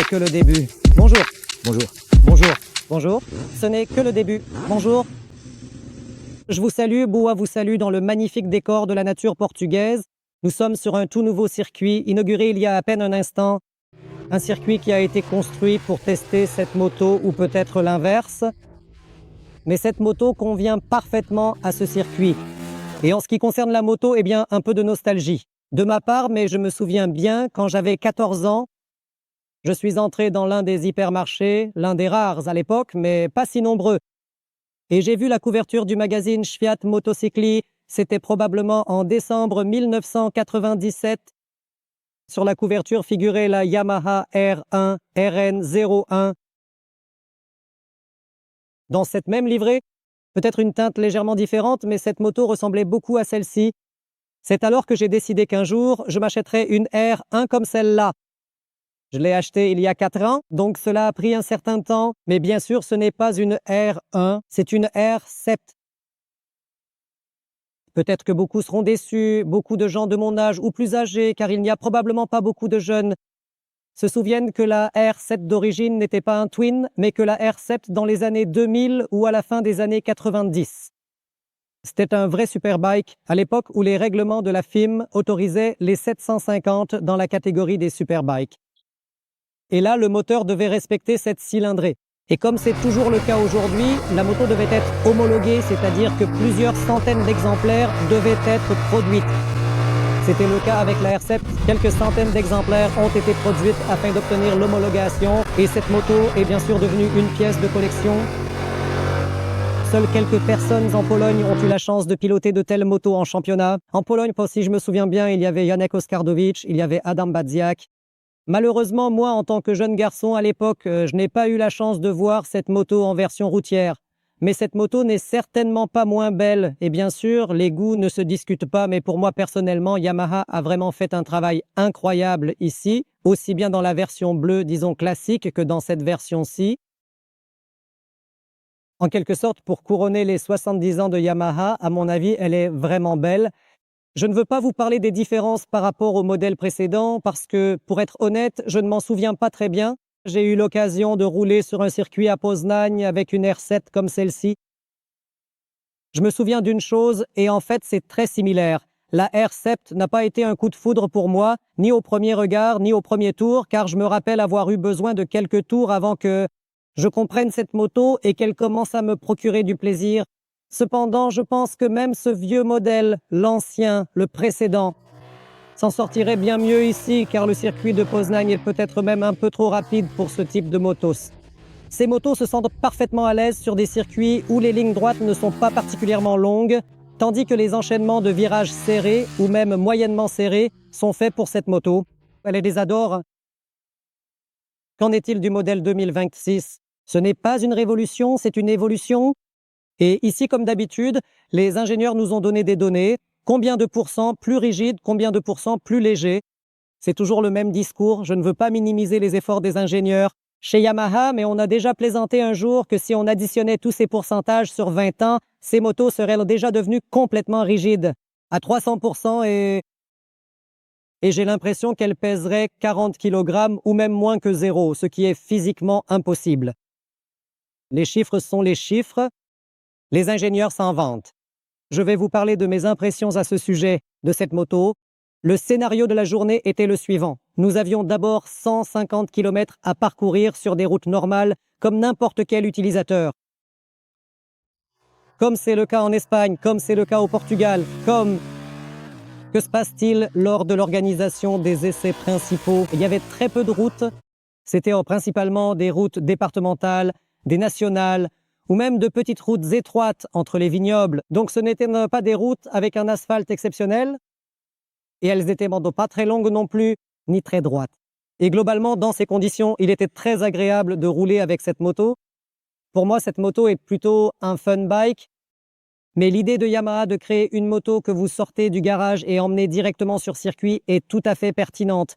que le début. Bonjour. Bonjour. Bonjour. Bonjour. Ce n'est que le début. Bonjour. Je vous salue, Boa vous salue dans le magnifique décor de la nature portugaise. Nous sommes sur un tout nouveau circuit, inauguré il y a à peine un instant. Un circuit qui a été construit pour tester cette moto ou peut-être l'inverse. Mais cette moto convient parfaitement à ce circuit. Et en ce qui concerne la moto, eh bien, un peu de nostalgie. De ma part, mais je me souviens bien, quand j'avais 14 ans, je suis entré dans l'un des hypermarchés, l'un des rares à l'époque, mais pas si nombreux. Et j'ai vu la couverture du magazine Fiat Motocicli, c'était probablement en décembre 1997. Sur la couverture figurait la Yamaha R1 RN01. Dans cette même livrée, peut-être une teinte légèrement différente, mais cette moto ressemblait beaucoup à celle-ci. C'est alors que j'ai décidé qu'un jour, je m'achèterais une R1 comme celle-là. Je l'ai achetée il y a 4 ans, donc cela a pris un certain temps, mais bien sûr, ce n'est pas une R1, c'est une R7. Peut-être que beaucoup seront déçus, beaucoup de gens de mon âge ou plus âgés, car il n'y a probablement pas beaucoup de jeunes, se souviennent que la R7 d'origine n'était pas un twin, mais que la R7 dans les années 2000 ou à la fin des années 90. C'était un vrai superbike à l'époque où les règlements de la FIM autorisaient les 750 dans la catégorie des superbikes. Et là, le moteur devait respecter cette cylindrée. Et comme c'est toujours le cas aujourd'hui, la moto devait être homologuée, c'est-à-dire que plusieurs centaines d'exemplaires devaient être produites. C'était le cas avec la R7. Quelques centaines d'exemplaires ont été produites afin d'obtenir l'homologation. Et cette moto est bien sûr devenue une pièce de collection. Seules quelques personnes en Pologne ont eu la chance de piloter de telles motos en championnat. En Pologne, si je me souviens bien, il y avait Janek Oskardowicz, il y avait Adam Badziak. Malheureusement, moi, en tant que jeune garçon à l'époque, je n'ai pas eu la chance de voir cette moto en version routière. Mais cette moto n'est certainement pas moins belle. Et bien sûr, les goûts ne se discutent pas, mais pour moi, personnellement, Yamaha a vraiment fait un travail incroyable ici, aussi bien dans la version bleue, disons classique, que dans cette version-ci. En quelque sorte, pour couronner les 70 ans de Yamaha, à mon avis, elle est vraiment belle. Je ne veux pas vous parler des différences par rapport au modèle précédent parce que, pour être honnête, je ne m'en souviens pas très bien. J'ai eu l'occasion de rouler sur un circuit à Poznań avec une R7 comme celle-ci. Je me souviens d'une chose et en fait, c'est très similaire. La R7 n'a pas été un coup de foudre pour moi, ni au premier regard, ni au premier tour, car je me rappelle avoir eu besoin de quelques tours avant que je comprenne cette moto et qu'elle commence à me procurer du plaisir. Cependant, je pense que même ce vieux modèle, l'ancien, le précédent, s'en sortirait bien mieux ici, car le circuit de Poznań est peut-être même un peu trop rapide pour ce type de motos. Ces motos se sentent parfaitement à l'aise sur des circuits où les lignes droites ne sont pas particulièrement longues, tandis que les enchaînements de virages serrés ou même moyennement serrés sont faits pour cette moto. Elle les adore. Qu'en est-il du modèle 2026? Ce n'est pas une révolution, c'est une évolution. Et ici, comme d'habitude, les ingénieurs nous ont donné des données. Combien de pourcents plus rigides, combien de pourcents plus légers? C'est toujours le même discours. Je ne veux pas minimiser les efforts des ingénieurs chez Yamaha, mais on a déjà plaisanté un jour que si on additionnait tous ces pourcentages sur 20 ans, ces motos seraient déjà devenues complètement rigides, à 300% et j'ai l'impression qu'elles pèseraient 40 kg ou même moins que zéro, ce qui est physiquement impossible. Les chiffres sont les chiffres. Les ingénieurs s'en vantent. Je vais vous parler de mes impressions à ce sujet de cette moto. Le scénario de la journée était le suivant. Nous avions d'abord 150 km à parcourir sur des routes normales, comme n'importe quel utilisateur. Comme c'est le cas en Espagne, comme c'est le cas au Portugal, Que se passe-t-il lors de l'organisation des essais principaux? Il y avait très peu de routes. C'était principalement des routes départementales, des nationales, ou même de petites routes étroites entre les vignobles. Donc ce n'étaient pas des routes avec un asphalte exceptionnel, et elles étaient pas très longues non plus, ni très droites. Et globalement, dans ces conditions, il était très agréable de rouler avec cette moto. Pour moi, cette moto est plutôt un fun bike, mais l'idée de Yamaha de créer une moto que vous sortez du garage et emmenez directement sur circuit est tout à fait pertinente.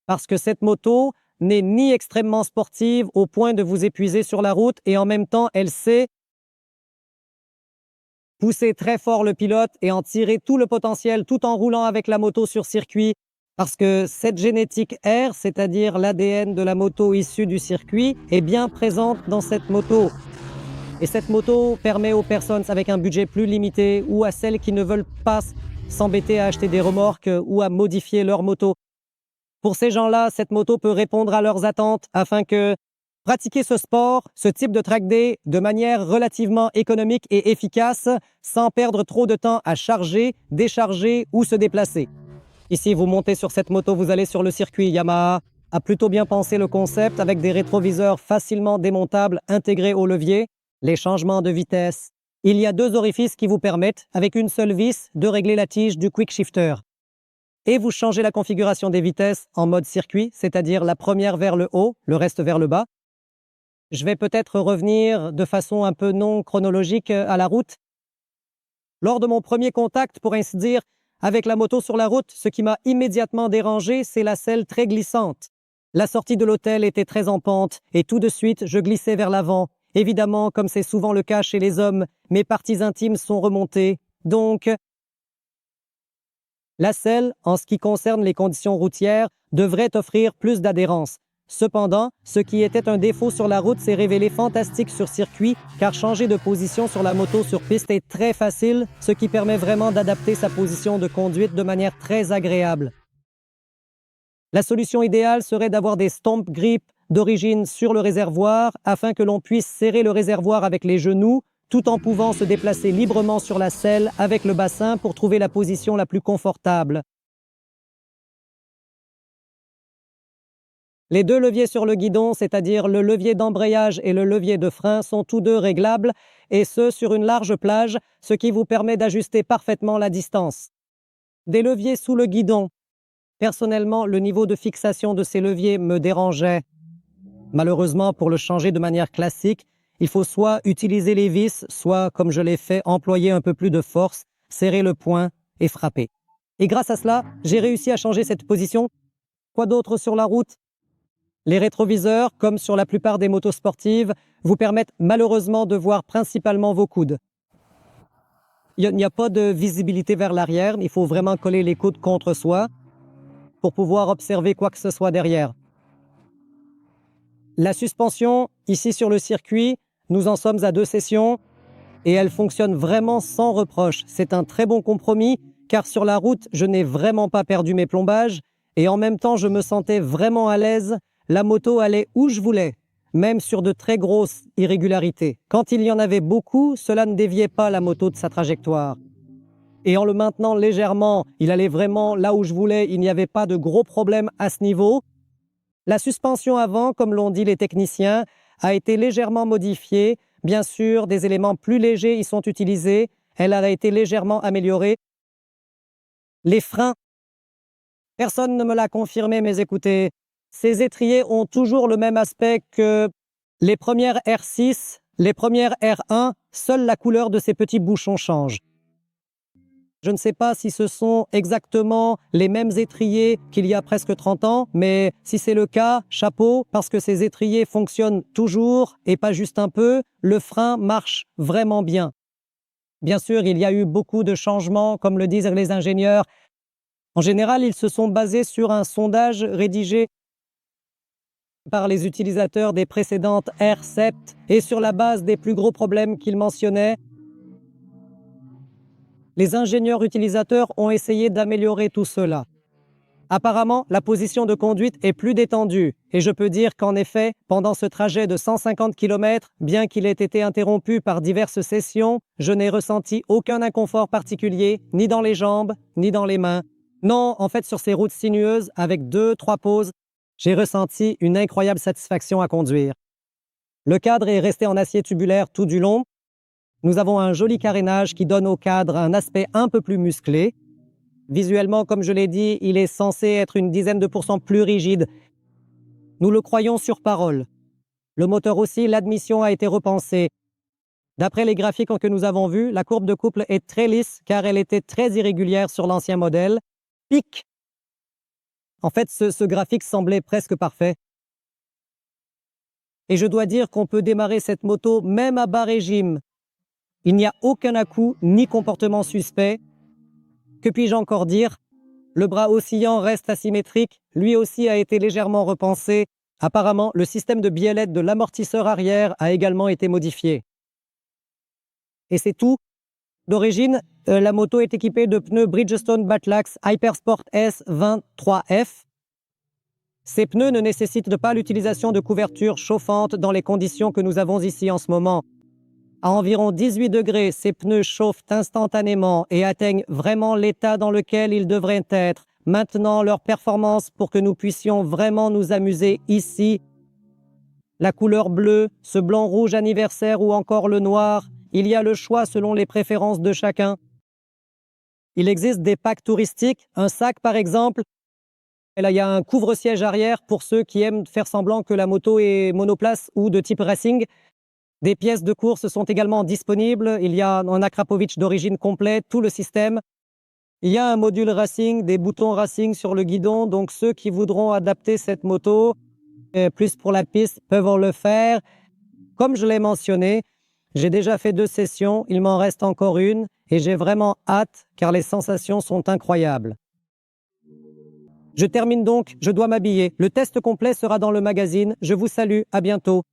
Parce que cette moto n'est ni extrêmement sportive au point de vous épuiser sur la route et en même temps, elle sait pousser très fort le pilote et en tirer tout le potentiel tout en roulant avec la moto sur circuit. Parce que cette génétique R, c'est-à-dire l'ADN de la moto issue du circuit, est bien présente dans cette moto. Et cette moto permet aux personnes avec un budget plus limité ou à celles qui ne veulent pas s'embêter à acheter des remorques ou à modifier leur moto. Pour ces gens-là, cette moto peut répondre à leurs attentes afin que pratiquer ce sport, ce type de track day, de manière relativement économique et efficace, sans perdre trop de temps à charger, décharger ou se déplacer. Ici, vous montez sur cette moto, vous allez sur le circuit. Yamaha a plutôt bien pensé le concept avec des rétroviseurs facilement démontables intégrés au levier, les changements de vitesse. Il y a 2 orifices qui vous permettent, avec une seule vis, de régler la tige du quick shifter. Et vous changez la configuration des vitesses en mode circuit, c'est-à-dire la première vers le haut, le reste vers le bas. Je vais peut-être revenir de façon un peu non chronologique à la route. Lors de mon premier contact, pour ainsi dire, avec la moto sur la route, ce qui m'a immédiatement dérangé, c'est la selle très glissante. La sortie de l'hôtel était très en pente et tout de suite, je glissais vers l'avant. Évidemment, comme c'est souvent le cas chez les hommes, mes parties intimes sont remontées. Donc, la selle, en ce qui concerne les conditions routières, devrait offrir plus d'adhérence. Cependant, ce qui était un défaut sur la route s'est révélé fantastique sur circuit, car changer de position sur la moto sur piste est très facile, ce qui permet vraiment d'adapter sa position de conduite de manière très agréable. La solution idéale serait d'avoir des stomp grips d'origine sur le réservoir afin que l'on puisse serrer le réservoir avec les genoux tout en pouvant se déplacer librement sur la selle avec le bassin pour trouver la position la plus confortable. Les 2 leviers sur le guidon, c'est-à-dire le levier d'embrayage et le levier de frein, sont tous 2 réglables, et ce sur une large plage, ce qui vous permet d'ajuster parfaitement la distance. Des leviers sous le guidon. Personnellement, le niveau de fixation de ces leviers me dérangeait. Malheureusement, pour le changer de manière classique, il faut soit utiliser les vis, soit, comme je l'ai fait, employer un peu plus de force, serrer le poing et frapper. Et grâce à cela, j'ai réussi à changer cette position. Quoi d'autre sur la route? Les rétroviseurs, comme sur la plupart des motos sportives, vous permettent malheureusement de voir principalement vos coudes. Il n'y a pas de visibilité vers l'arrière, il faut vraiment coller les coudes contre soi pour pouvoir observer quoi que ce soit derrière. La suspension, ici sur le circuit, nous en sommes à 2 sessions et elle fonctionne vraiment sans reproche. C'est un très bon compromis car sur la route, je n'ai vraiment pas perdu mes plombages et en même temps, je me sentais vraiment à l'aise. La moto allait où je voulais, même sur de très grosses irrégularités. Quand il y en avait beaucoup, cela ne déviait pas la moto de sa trajectoire. Et en le maintenant légèrement, il allait vraiment là où je voulais, il n'y avait pas de gros problèmes à ce niveau. La suspension avant, comme l'ont dit les techniciens, a été légèrement modifiée. Bien sûr, des éléments plus légers y sont utilisés. Elle a été légèrement améliorée. Les freins, personne ne me l'a confirmé, mais écoutez, ces étriers ont toujours le même aspect que les premières R6, les premières R1, seule la couleur de ces petits bouchons change. Je ne sais pas si ce sont exactement les mêmes étriers qu'il y a presque 30 ans, mais si c'est le cas, chapeau, parce que ces étriers fonctionnent toujours et pas juste un peu, le frein marche vraiment bien. Bien sûr, il y a eu beaucoup de changements, comme le disent les ingénieurs. En général, ils se sont basés sur un sondage rédigé par les utilisateurs des précédentes R7 et sur la base des plus gros problèmes qu'ils mentionnaient. Les ingénieurs utilisateurs ont essayé d'améliorer tout cela. Apparemment, la position de conduite est plus détendue et je peux dire qu'en effet, pendant ce trajet de 150 km, bien qu'il ait été interrompu par diverses sessions, je n'ai ressenti aucun inconfort particulier, ni dans les jambes, ni dans les mains. Non, en fait, sur ces routes sinueuses, avec 2-3 pauses, j'ai ressenti une incroyable satisfaction à conduire. Le cadre est resté en acier tubulaire tout du long. Nous avons un joli carénage qui donne au cadre un aspect un peu plus musclé. Visuellement, comme je l'ai dit, il est censé être une dizaine de pourcents plus rigide. Nous le croyons sur parole. Le moteur aussi, l'admission a été repensée. D'après les graphiques que nous avons vus, la courbe de couple est très lisse car elle était très irrégulière sur l'ancien modèle. Pic! En fait, ce graphique semblait presque parfait. Et je dois dire qu'on peut démarrer cette moto même à bas régime. Il n'y a aucun à-coup ni comportement suspect. Que puis-je encore dire? Le bras oscillant reste asymétrique, lui aussi a été légèrement repensé. Apparemment, le système de biellette de l'amortisseur arrière a également été modifié. Et c'est tout. D'origine, la moto est équipée de pneus Bridgestone Batlax Hypersport S 23F. Ces pneus ne nécessitent pas l'utilisation de couvertures chauffantes dans les conditions que nous avons ici en ce moment. À environ 18 degrés, ces pneus chauffent instantanément et atteignent vraiment l'état dans lequel ils devraient être, maintenant leur performance pour que nous puissions vraiment nous amuser ici. La couleur bleue, ce blanc-rouge anniversaire ou encore le noir, il y a le choix selon les préférences de chacun. Il existe des packs touristiques, un sac par exemple. Et là, il y a un couvre-siège arrière pour ceux qui aiment faire semblant que la moto est monoplace ou de type racing. Des pièces de course sont également disponibles. Il y a un Akrapovic d'origine complète, tout le système. Il y a un module racing, des boutons racing sur le guidon. Donc ceux qui voudront adapter cette moto, plus pour la piste, peuvent le faire. Comme je l'ai mentionné, j'ai déjà fait 2 sessions, il m'en reste encore une et j'ai vraiment hâte car les sensations sont incroyables. Je termine donc, je dois m'habiller. Le test complet sera dans le magazine. Je vous salue, à bientôt.